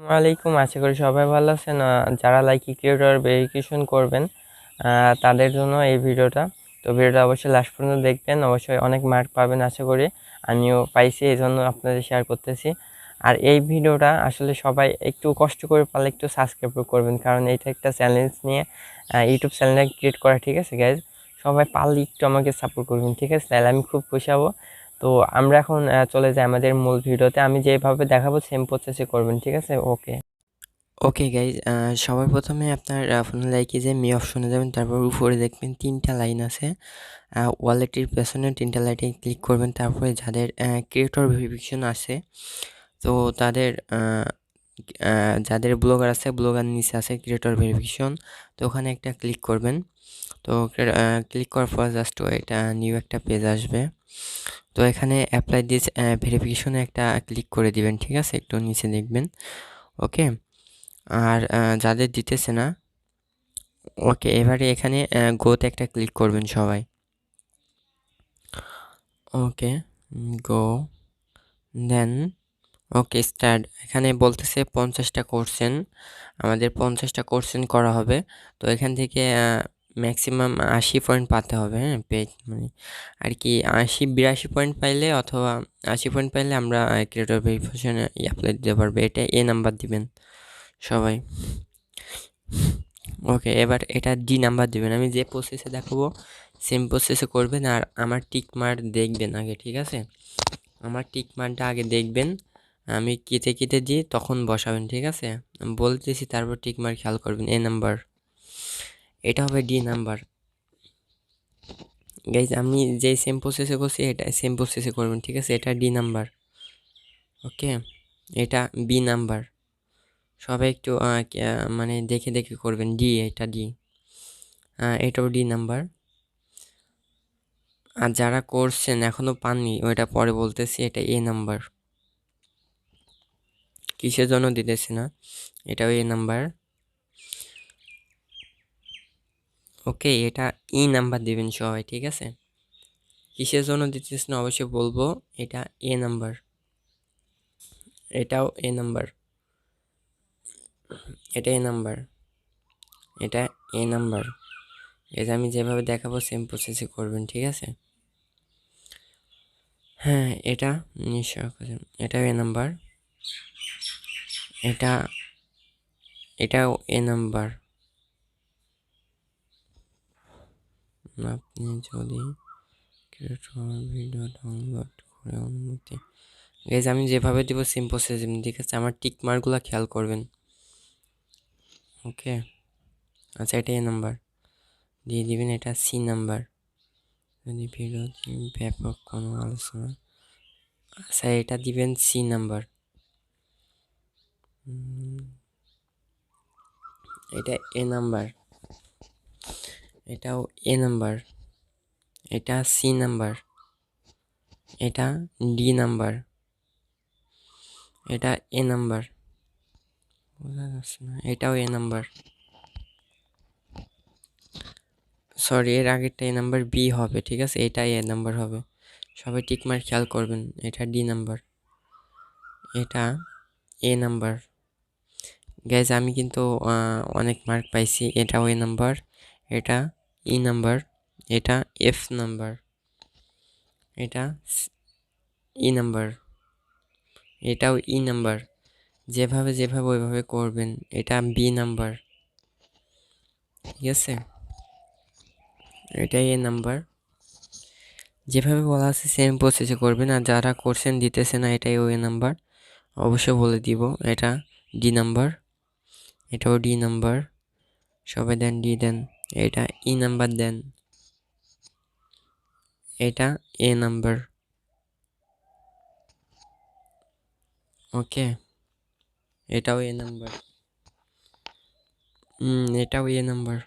ওয়ালাইকুম, আশা করি সবাই ভালো আছেন। যারা লাইকি ক্রিয়েটর ভেরিফিকেশন করবেন তাদের জন্য এই ভিডিওটা। তো ভিডিওটা অবশ্যই লাস্ট পর্যন্ত দেখবেন, অবশ্যই অনেক মার্ক পাবেন আশা করি। আমিও পাইছি, এই জন্য আপনাদের শেয়ার করতেছি। আর এই ভিডিওটা আসলে সবাই একটু কষ্ট করে পারলে একটু সাবস্ক্রাইব করবেন, কারণ এটা একটা চ্যালেঞ্জ নিয়ে ইউটিউব চ্যানেলটা ক্রিয়েট করা, ঠিক আছে গাইজ? সবাই পারলে একটু আমাকে সাপোর্ট করবেন, ঠিক আছে? তাহলে আমি খুব খুশি হব। তো আমরা এখন চলে যাই আমাদের মূল ভিডিওতে। আমি যেভাবে দেখাবো সেম প্রসেসে করবেন, ঠিক আছে? ওকে ওকে গাইজ, সবার প্রথমে আপনার ফোনের লাইকে যে মি অপশনে যাবেন, তারপর উপরে দেখবেন 3টা লাইন আছে। ওয়ালেটের পেছনে 3টা লাইনে ক্লিক করবেন। তারপরে যাদের ক্রিয়েটর ভেরিফিকেশন আছে, তো তাদের যাদের ব্লগার আছে, ব্লগার নিচে আছে ক্রিয়েটর ভেরিফিকেশন, তো ওখানে একটা ক্লিক করবেন। তো ক্লিক করার পর জাস্ট এটা নিউ একটা পেজ আসবে। তো এখানে অ্যাপ্লাই দিস ভেরিফিকেশনে একটা ক্লিক করে দিবেন, ঠিক আছে? একটু নিচে দেখবেন। ওকে, আর যাদের দিতেছে না, ওকে, এবারে এখানে গোতে একটা ক্লিক করবেন সবাই। ওকে, গো, দেন ওকে স্টার্ট। এখানে বলতেছে 50টা কোশ্চেন, আমাদের 50টা কোশ্চেন করা হবে। তো এখান থেকে ম্যাক্সিমাম 80 পয়েন্ট পাতে হবে, হ্যাঁ? পেজ মানে আর কি 80-82 পয়েন্ট পাইলে, অথবা 80 পয়েন্ট পাইলে আমরা ক্রিয়েটর ভেরিফিকেশনে অ্যাপ্লাই দিতে পারবো। এটা এ নাম্বার দিবেন সবাই। ওকে, এবার এটা ডি নাম্বার দিবেন। আমি যে প্রসেসে দেখাবো সেম প্রসেসে করবেন, আর আমার টিক মার্ক দেখবেন আগে, ঠিক আছে? আমার টিক মার্কটা আগে দেখবেন, আমি কেটে কেটে দিই তখন বসাবেন, ঠিক আছে? আমি বলতেছি, তারপর টিক মার্ক খেয়াল করবেন। এ নাম্বার, এটা হবে ডি নাম্বার। গাইজ, আমি যে সেম প্রসেসে করছি এটা সেম প্রসেসে করবেন, ঠিক আছে? এটা ডি নাম্বার। ওকে, এটা বি নাম্বার। সবাই একটু মানে দেখে দেখে করবেন। ডি, এটা ডি, এটাও ডি নাম্বার। আর যারা করছেন এখনো পাননি, ওইটা পরে বলতেছি, এটা এ নাম্বার। কিসের জন্য দিতেছি না, এটাও এ নাম্বার। ওকে, এটা ই নাম্বার দিবেন সবাই, ঠিক আছে? কিসের জন্য দিতেছি না অবশ্যই বলবো। এটা এ নাম্বার, এটাও এ নাম্বার, এটা এ নাম্বার, এটা এ নাম্বার। এটা আমি যেভাবে দেখাবো সেম প্রসেসে করবেন, ঠিক আছে? হ্যাঁ, এটা নিশ্চয়, এটাও এ নাম্বার, এটা এটাও এ নাম্বার। আপনি যদি ভিডিও ডাউনলোড করে অনুমতি, গাইজ আমি যেভাবে দিব সেম প্রসেস, ঠিক আছে? আমার টিক মার্কগুলো খেয়াল করবেন। ওকে, আচ্ছা, এটা এ নাম্বার দিয়ে দিবেন। এটা সি নাম্বার, যদি ভিডিও ব্যাপক কোনো আলোচনা, আচ্ছা এটা দিবেন সি নাম্বার। এটা এ নাম্বার, এটাও এ নাম্বার, এটা সি নাম্বার, এটা ডি নাম্বার, এটা এ নাম্বার, বোঝা যাচ্ছে না, এটাও এ নাম্বার। সরি, এর আগেরটা এ নাম্বার বি হবে, ঠিক আছে? এটাই এ নাম্বার হবে। সবাই টিক মার্ক খেয়াল করবেন। এটা ডি নাম্বার, এটা এ নাম্বার। গাইজ, আমি কিন্তু অনেক মার্ক পাইছি। এটাও এ নাম্বার, এটা ই নাম্বার, এটা এফ নাম্বার, এটা ই নাম্বার, এটাও ই নাম্বার। যেভাবে যেভাবে ওইভাবে করবেন। এটা বি নাম্বার, ঠিক আছে? এটাই এ নাম্বার। যেভাবে বলা আছে সেম প্রসেসে করবেন। আর যারা করছেন দিতেছে না, এটাই ও এ নাম্বার, অবশ্যই বলে দিব। এটা ডি নাম্বার, এটাও ডি নাম্বার। সবাই দেন, ডি দেন। এটা ই নাম্বার দেন, এটা এ নাম্বার। ওকে, এটাও এ নাম্বার, এটাও এ নাম্বার,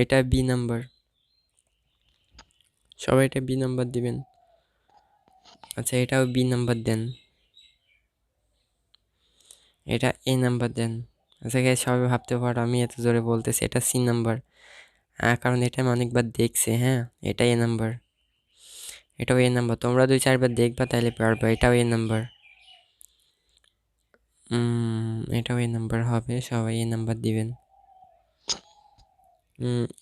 এটা বি নাম্বার। সবাই এটা বি নাম্বার দিবেন। আচ্ছা, এটাও বি নাম্বার দেন, এটা এ নাম্বার দেন। আচ্ছা গাইস, সবাই ভাবতে পারো আমি এত জোরে বলতেছি। এটা সি নাম্বার, কারণ এটা আমি অনেকবার দেখছি। হ্যাঁ, এটা এ নাম্বার, এটাও এ নাম্বার। তোমরা 2-4 বার দেখবা তাহলে পারবা। এটাও এ নাম্বার। এটাও এই নাম্বার হবে, সবাই এই নাম্বার দিবেন।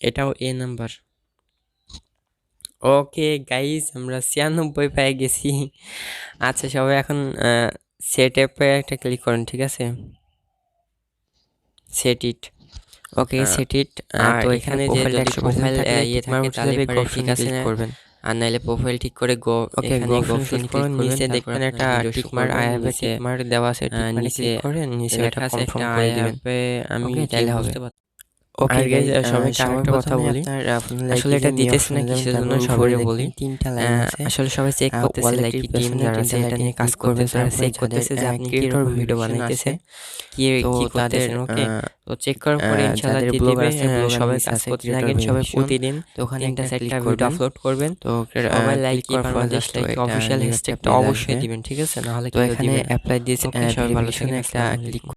এটাও এ নাম্বার। ওকে গাইস, আমরা 96 পেয়ে গেছি। আচ্ছা সবাই এখন সেট অ্যাপে একটা ক্লিক করেন, ঠিক আছে? সেট ইট। ওকে সেট ইট। তো এখানে যে যদি প্রোফাইল ইয়ে থাকে তাহলে পরে ঠিক আছে না, করবেন। আর নাইলে প্রোফাইল ঠিক করে গো, এখানে গো অপশন ক্লিক করুন। নিচে দেখবেন একটা tick mark, I have a tick mark দেওয়া আছে, টিক মার্কে ক্লিক করে নিচে লেখা আছে একটা আই হ্যাভ এ, আমি তাইলে বুঝতে পারছি। ওকে গাইজ, সবাইকে আরেকটা কথা বলি, আসলে এটা দিতেছে না কিসের জন্য সবাই বলি। তিনটা লাইন আছে, আসলে সবাই চেক করতেছে লাইক কি টিম যারা আছে এটা নিয়ে কাজ করবেন, তারা চেক করতেছে যে আপনি কি রকম ভিডিও বানাইতেছেন, কি কি করতেছেন। ওকে, তো চেক করার পরে ইনশাআল্লাহ দিয়ে দিবে। সবাই কাজ করতে থাকেন, সবাই প্রতিদিন তো ওখানে একটা চারটা ভিডিও আপলোড করবেন। তো সবাই লাইক কি বাংলাদেশ লাইক অফিশিয়াল হ্যাশট্যাগটা অবশ্যই দিবেন, ঠিক আছে? না হলে কিন্তু দিবেন। এখানে অ্যাপ্লাই দিয়েছে, সবাই ভালো থাকেন, আসসালামু আলাইকুম।